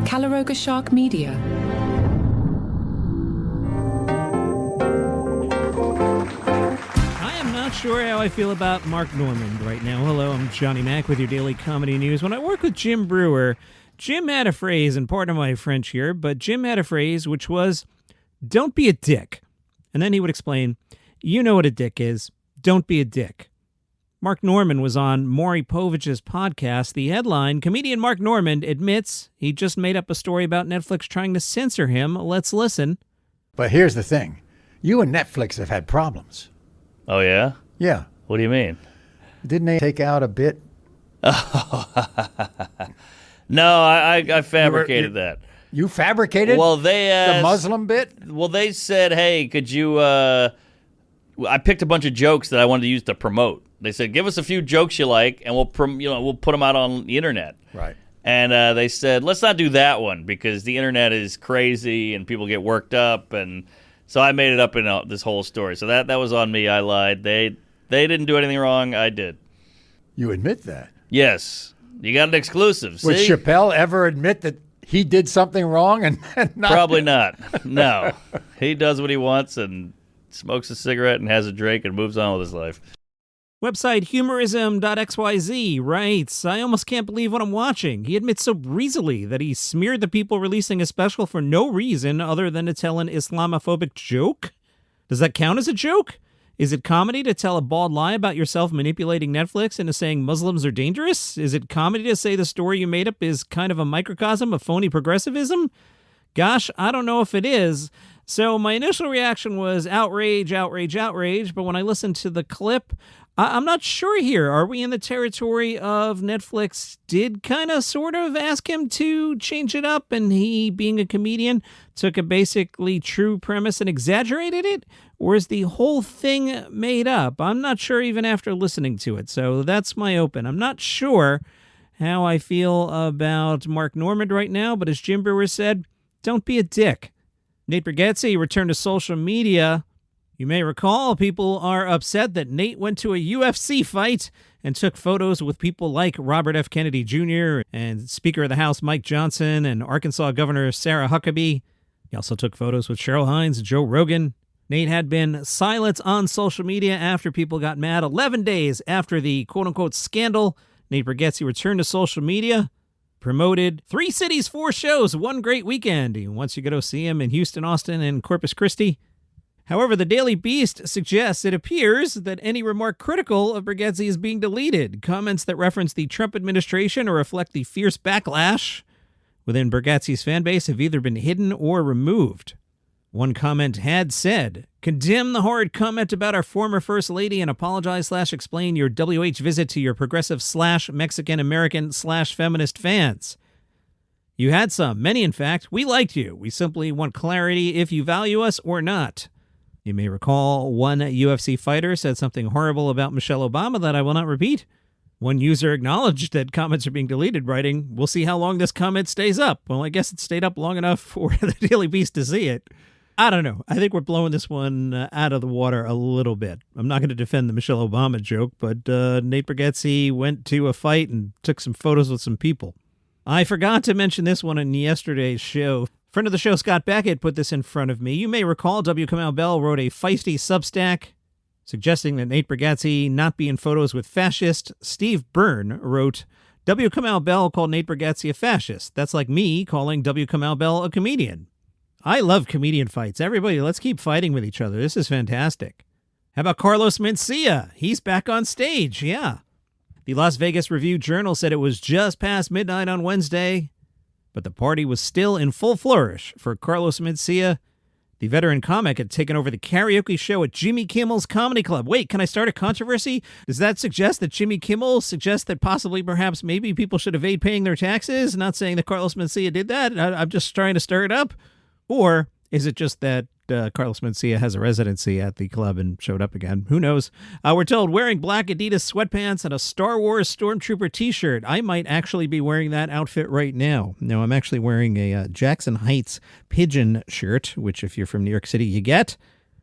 Karaoke Shark Media. I am not sure how I feel about Mark Normand right now. Hello, I'm Johnny Mac with your daily comedy news. When I work with Jim Brewer, Jim had a phrase, and pardon my French here, but Jim had a phrase which was, don't be a dick. And then he would explain, you know what a dick is. Don't be a dick. Mark Normand was on Maury Povich's podcast. The headline, comedian Mark Normand admits he just made up a story about Netflix trying to censor him. Let's listen. But here's the thing. You and Netflix have had problems. Oh, yeah? Yeah. What do you mean? Didn't they take out a bit? No, I fabricated that. You fabricated? Well, they the Muslim bit? Well, they said, hey, could you... I picked a bunch of jokes that I wanted to use to promote. They said, give us a few jokes you like, and we'll put them out on the internet. Right. And they said, let's not do that one because the internet is crazy and people get worked up. And so I made it up in this whole story. So that was on me. I lied. They didn't do anything wrong. I did. You admit that? Yes. You got an exclusive. Would See? Chappelle ever admit that he did something wrong and not? Probably not. No. He does what he wants and smokes a cigarette and has a drink and moves on with his life. Website humorism.xyz writes, I almost can't believe what I'm watching. He admits so breezily that he smeared the people releasing a special for no reason other than to tell an Islamophobic joke? Does that count as a joke? Is it comedy to tell a bald lie about yourself manipulating Netflix into saying Muslims are dangerous? Is it comedy to say the story you made up is kind of a microcosm of phony progressivism? Gosh, I don't know if it is. So my initial reaction was outrage, outrage, outrage. But when I listened to the clip, I'm not sure here. Are we in the territory of Netflix did kind of sort of ask him to change it up, and he, being a comedian, took a basically true premise and exaggerated it? Or is the whole thing made up? I'm not sure even after listening to it. So that's my open. I'm not sure how I feel about Mark Normand right now, but as Jim Brewer said, don't be a dick. Nate Bargatze returned to social media. You may recall people are upset that Nate went to a UFC fight and took photos with people like Robert F. Kennedy Jr. and Speaker of the House Mike Johnson and Arkansas Governor Sarah Huckabee. He also took photos with Cheryl Hines and Joe Rogan. Nate had been silent on social media after people got mad. 11 days after the quote-unquote scandal, Nate Bargatze returned to social media, promoted 3 cities, 4 shows, 1 great weekend. He wants you to go see him in Houston, Austin, and Corpus Christi. However, the Daily Beast suggests it appears that any remark critical of Bargatze is being deleted. Comments that reference the Trump administration or reflect the fierce backlash within Bargatze's fan base have either been hidden or removed. One comment had said, condemn the horrid comment about our former First Lady and apologize/explain your WH visit to your progressive/Mexican-American/feminist fans. You had some, many in fact. We liked you. We simply want clarity if you value us or not. You may recall one UFC fighter said something horrible about Michelle Obama that I will not repeat. One user acknowledged that comments are being deleted, writing, we'll see how long this comment stays up. Well, I guess it stayed up long enough for the Daily Beast to see it. I don't know. I think we're blowing this one out of the water a little bit. I'm not going to defend the Michelle Obama joke, but Nate Bargatze went to a fight and took some photos with some people. I forgot to mention this one in yesterday's show. Friend of the show, Scott Beckett, put this in front of me. You may recall W. Kamau Bell wrote a feisty Substack suggesting that Nate Bargatze not be in photos with fascists. Steve Byrne wrote, W. Kamau Bell called Nate Bargatze a fascist. That's like me calling W. Kamau Bell a comedian. I love comedian fights. Everybody, let's keep fighting with each other. This is fantastic. How about Carlos Mencia? He's back on stage, yeah. The Las Vegas Review-Journal said it was just past midnight on Wednesday, but the party was still in full flourish for Carlos Mencia. The veteran comic had taken over the karaoke show at Jimmy Kimmel's Comedy Club. Wait, can I start a controversy? Does that suggest that Jimmy Kimmel suggests that possibly, perhaps, maybe people should evade paying their taxes? Not saying that Carlos Mencia did that. I'm just trying to stir it up. Or is it just that Carlos Mencia has a residency at the club and showed up again? Who knows? We're told wearing black Adidas sweatpants and a Star Wars Stormtrooper t-shirt. I might actually be wearing that outfit right now. No, I'm actually wearing a Jackson Heights pigeon shirt, which if you're from New York City, you get,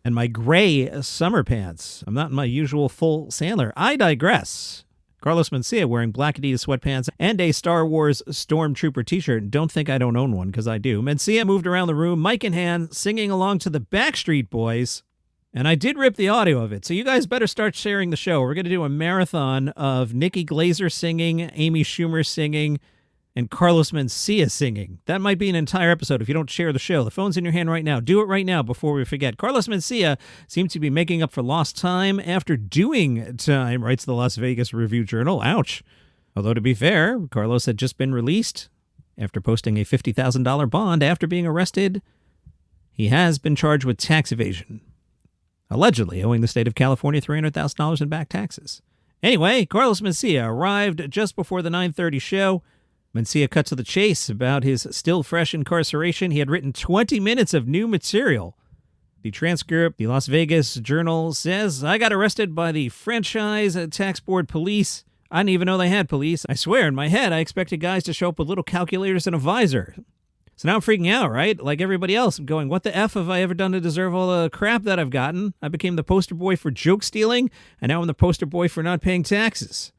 and my gray summer pants. I'm not in my usual full Sandler. I digress. Carlos Mencia wearing black Adidas sweatpants and a Star Wars Stormtrooper t-shirt. Don't think I don't own one, because I do. Mencia moved around the room, mic in hand, singing along to the Backstreet Boys. And I did rip the audio of it, so you guys better start sharing the show. We're going to do a marathon of Nikki Glaser singing, Amy Schumer singing, and Carlos Mencia singing. That might be an entire episode if you don't share the show. The phone's in your hand right now. Do it right now before we forget. Carlos Mencia seems to be making up for lost time after doing time, writes the Las Vegas Review-Journal. Ouch. Although, to be fair, Carlos had just been released after posting a $50,000 bond after being arrested. He has been charged with tax evasion, allegedly owing the state of California $300,000 in back taxes. Anyway, Carlos Mencia arrived just before the 9:30 show. Mencia cut to the chase about his still fresh incarceration. He had written 20 minutes of new material. The transcript, the Las Vegas Journal says, I got arrested by the Franchise Tax Board police. I didn't even know they had police. I swear, in my head, I expected guys to show up with little calculators and a visor. So now I'm freaking out, right? Like everybody else. I'm going, what the F have I ever done to deserve all the crap that I've gotten? I became the poster boy for joke stealing, and now I'm the poster boy for not paying taxes.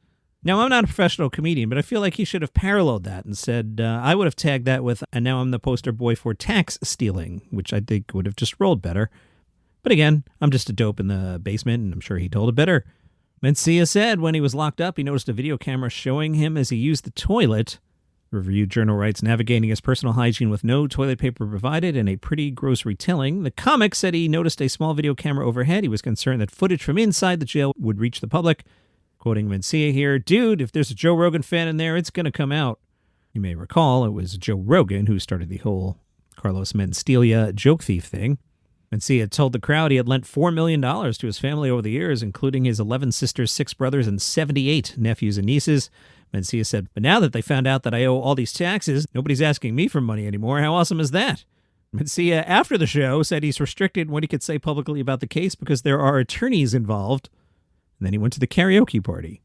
Now, I'm not a professional comedian, but I feel like he should have paralleled that and said, I would have tagged that with, and now I'm the poster boy for tax stealing, which I think would have just rolled better. But again, I'm just a dope in the basement, and I'm sure he told it better. Mencia said when he was locked up, he noticed a video camera showing him as he used the toilet. Review Journal writes, navigating his personal hygiene with no toilet paper provided and a pretty gross retelling. The comic said he noticed a small video camera overhead. He was concerned that footage from inside the jail would reach the public. Quoting Mencia here, dude, if there's a Joe Rogan fan in there, it's going to come out. You may recall it was Joe Rogan who started the whole Carlos Mencia joke thief thing. Mencia told the crowd he had lent $4 million to his family over the years, including his 11 sisters, 6 brothers, and 78 nephews and nieces. Mencia said, but now that they found out that I owe all these taxes, nobody's asking me for money anymore. How awesome is that? Mencia, after the show, said he's restricted what he could say publicly about the case because there are attorneys involved. And then he went to the karaoke party.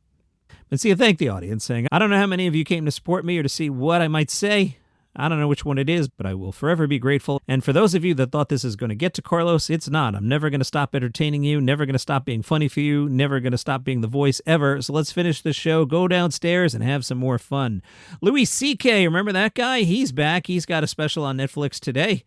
Mencia thanked the audience, saying, I don't know how many of you came to support me or to see what I might say. I don't know which one it is, but I will forever be grateful. And for those of you that thought this is going to get to Carlos, it's not. I'm never going to stop entertaining you, never going to stop being funny for you, never going to stop being the voice ever. So let's finish this show, go downstairs, and have some more fun. Louis C.K., remember that guy? He's back. He's got a special on Netflix today.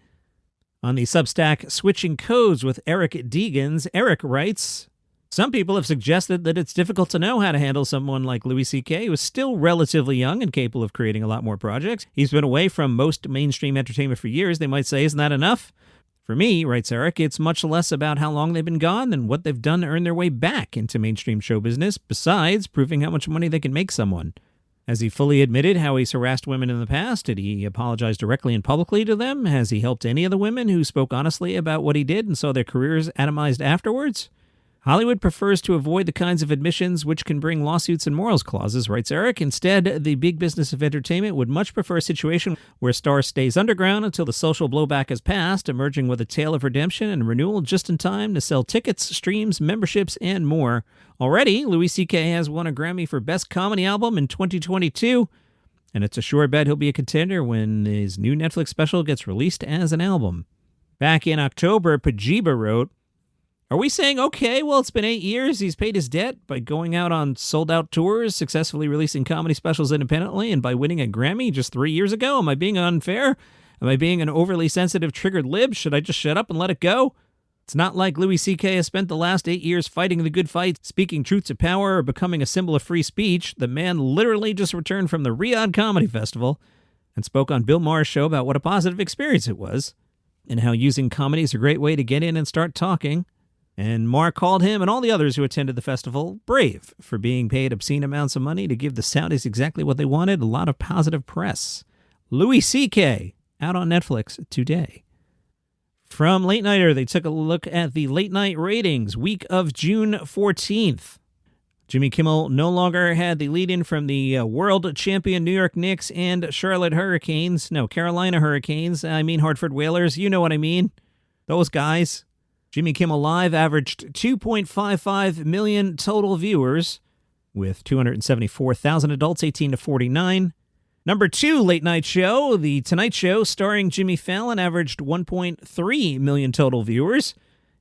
On the Substack Switching Codes with Eric Deegans, Eric writes, some people have suggested that it's difficult to know how to handle someone like Louis C.K., who is still relatively young and capable of creating a lot more projects. He's been away from most mainstream entertainment for years. They might say, isn't that enough? For me, writes Eric, it's much less about how long they've been gone than what they've done to earn their way back into mainstream show business, besides proving how much money they can make someone. Has he fully admitted how he's harassed women in the past? Did he apologize directly and publicly to them? Has he helped any of the women who spoke honestly about what he did and saw their careers atomized afterwards? Hollywood prefers to avoid the kinds of admissions which can bring lawsuits and morals clauses, writes Eric. Instead, the big business of entertainment would much prefer a situation where a star stays underground until the social blowback has passed, emerging with a tale of redemption and renewal just in time to sell tickets, streams, memberships, and more. Already, Louis C.K. has won a Grammy for Best Comedy Album in 2022, and it's a sure bet he'll be a contender when his new Netflix special gets released as an album. Back in October, Pajiba wrote, are we saying, okay, well, it's been 8 years, he's paid his debt by going out on sold-out tours, successfully releasing comedy specials independently, and by winning a Grammy just 3 years ago? Am I being unfair? Am I being an overly sensitive, triggered lib? Should I just shut up and let it go? It's not like Louis C.K. has spent the last 8 years fighting the good fight, speaking truth to power, or becoming a symbol of free speech. The man literally just returned from the Riyadh Comedy Festival and spoke on Bill Maher's show about what a positive experience it was, and how using comedy is a great way to get in and start talking. And Maher called him and all the others who attended the festival brave for being paid obscene amounts of money to give the Saudis exactly what they wanted, a lot of positive press. Louis C.K., out on Netflix today. From Late Nighter, they took a look at the late night ratings week of June 14th. Jimmy Kimmel no longer had the lead-in from the world champion New York Knicks and Charlotte Hurricanes. No, Carolina Hurricanes. I mean Hartford Whalers. You know what I mean. Those guys. Jimmy Kimmel Live averaged 2.55 million total viewers, with 274,000 adults 18 to 49. Number 2 late night show, The Tonight Show, starring Jimmy Fallon, averaged 1.3 million total viewers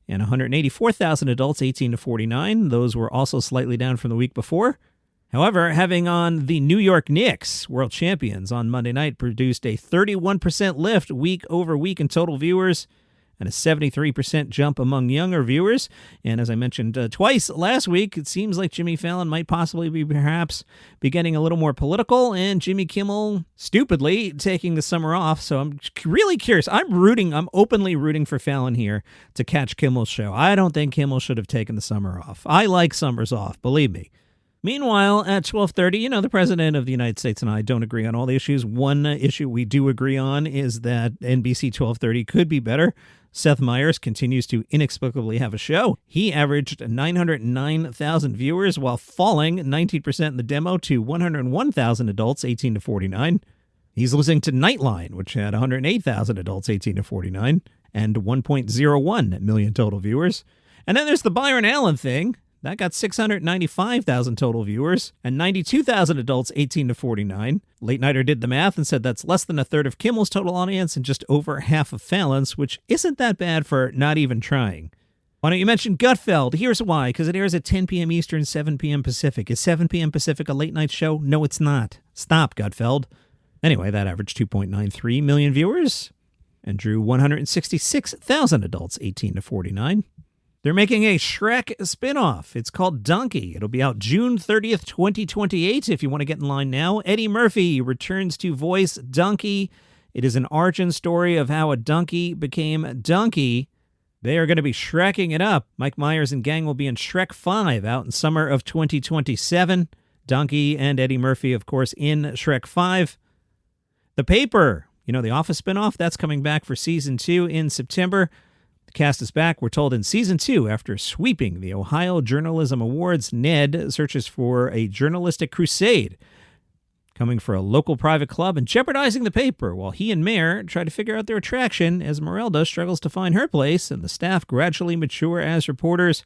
and 184,000 adults 18 to 49. Those were also slightly down from the week before. However, having on the New York Knicks, world champions, on Monday night produced a 31% lift week over week in total viewers and a 73% jump among younger viewers. And as I mentioned twice last week, it seems like Jimmy Fallon might possibly be getting a little more political, and Jimmy Kimmel stupidly taking the summer off. So I'm really curious. I'm openly rooting for Fallon here to catch Kimmel's show. I don't think Kimmel should have taken the summer off. I like summers off, believe me. Meanwhile, at 12:30, the President of the United States and I don't agree on all the issues. One issue we do agree on is that NBC 12:30 could be better. Seth Meyers continues to inexplicably have a show. He averaged 909,000 viewers while falling 19% in the demo to 101,000 adults 18 to 49. He's losing to Nightline, which had 108,000 adults 18 to 49 and 1.01 million total viewers. And then there's the Byron Allen thing. That got 695,000 total viewers and 92,000 adults 18 to 49. Late Nighter did the math and said that's less than a third of Kimmel's total audience and just over half of Fallon's, which isn't that bad for not even trying. Why don't you mention Gutfeld? Here's why. Because it airs at 10 p.m. Eastern, 7 p.m. Pacific. Is 7 p.m. Pacific a late night show? No, it's not. Stop, Gutfeld. Anyway, that averaged 2.93 million viewers and drew 166,000 adults 18 to 49. They're making a Shrek spinoff. It's called Donkey. It'll be out June 30th, 2028, if you want to get in line now. Eddie Murphy returns to voice Donkey. It is an origin story of how a donkey became Donkey. They are going to be Shrekking it up. Mike Myers and gang will be in Shrek 5 out in summer of 2027. Donkey and Eddie Murphy, of course, in Shrek 5. The Paper, the Office spinoff, that's coming back for season 2 in September. The cast is back, we're told, in Season 2 after sweeping the Ohio Journalism Awards. Ned searches for a journalistic crusade, coming for a local private club and jeopardizing the paper, while he and Mayor try to figure out their attraction as Merelda struggles to find her place and the staff gradually mature as reporters.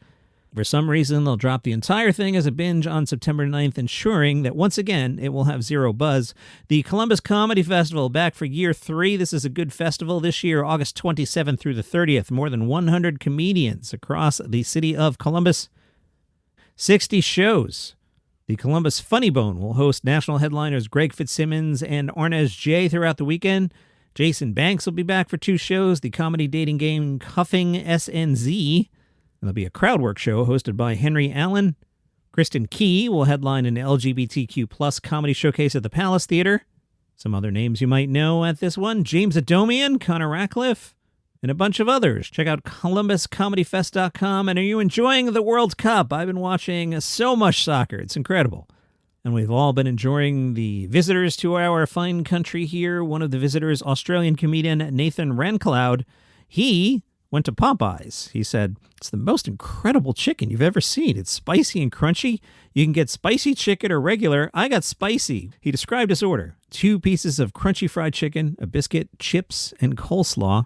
For some reason, they'll drop the entire thing as a binge on September 9th, ensuring that once again it will have zero buzz. The Columbus Comedy Festival back for year 3. This is a good festival this year, August 27th through the 30th. More than 100 comedians across the city of Columbus. 60 shows. The Columbus Funny Bone will host national headliners Greg Fitzsimmons and Arnez J throughout the weekend. Jason Banks will be back for 2 shows. The comedy dating game Cuffing SNZ. There'll be a crowd work show hosted by Henry Allen. Kristen Key will headline an LGBTQ plus comedy showcase at the Palace Theater. Some other names you might know at this one: James Adomian, Connor Ratcliffe, and a bunch of others. Check out columbuscomedyfest.com. And are you enjoying the World Cup? I've been watching so much soccer. It's incredible. And we've all been enjoying the visitors to our fine country here. One of the visitors, Australian comedian Nathan Rancloud, he went to Popeyes. He said, it's the most incredible chicken you've ever seen. It's spicy and crunchy. You can get spicy chicken or regular. I got spicy. He described his order: 2 pieces of crunchy fried chicken, a biscuit, chips, and coleslaw.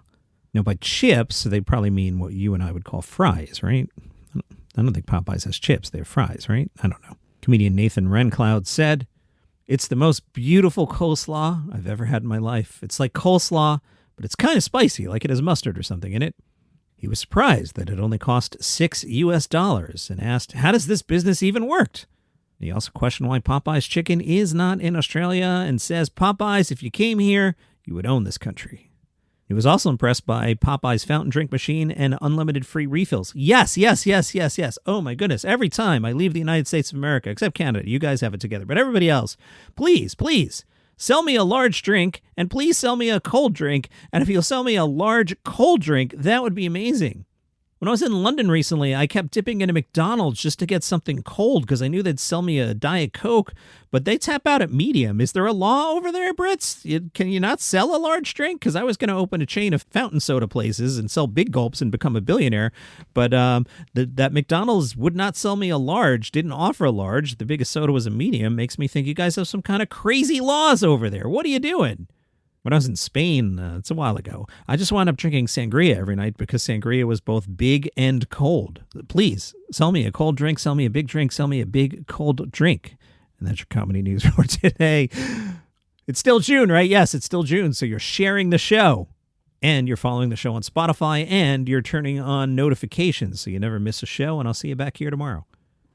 Now, by chips, they probably mean what you and I would call fries, right? I don't think Popeyes has chips. They have fries, right? I don't know. Comedian Nathan Rancloud said, it's the most beautiful coleslaw I've ever had in my life. It's like coleslaw, but it's kind of spicy, like it has mustard or something in it. He was surprised that it only cost $6 and asked, how does this business even work? He also questioned why Popeye's chicken is not in Australia and says, Popeyes, if you came here, you would own this country. He was also impressed by Popeye's fountain drink machine and unlimited free refills. Yes. Oh my goodness. Every time I leave the United States of America, except Canada, you guys have it together, but everybody else, please, sell me a large drink, and please sell me a cold drink. And if you'll sell me a large cold drink, that would be amazing. When I was in London recently, I kept dipping into McDonald's just to get something cold because I knew they'd sell me a Diet Coke, but they tap out at medium. Is there a law over there, Brits? Can you not sell a large drink? Because I was going to open a chain of fountain soda places and sell big gulps and become a billionaire, but that McDonald's would not sell me a large, didn't offer a large. The biggest soda was a medium. Makes me think you guys have some kind of crazy laws over there. What are you doing? When I was in Spain, it's a while ago, I just wound up drinking sangria every night because sangria was both big and cold. Please, sell me a cold drink, sell me a big drink, sell me a big cold drink. And that's your comedy news for today. It's still June, right? Yes, it's still June, so you're sharing the show. And you're following the show on Spotify, and you're turning on notifications so you never miss a show, and I'll see you back here tomorrow.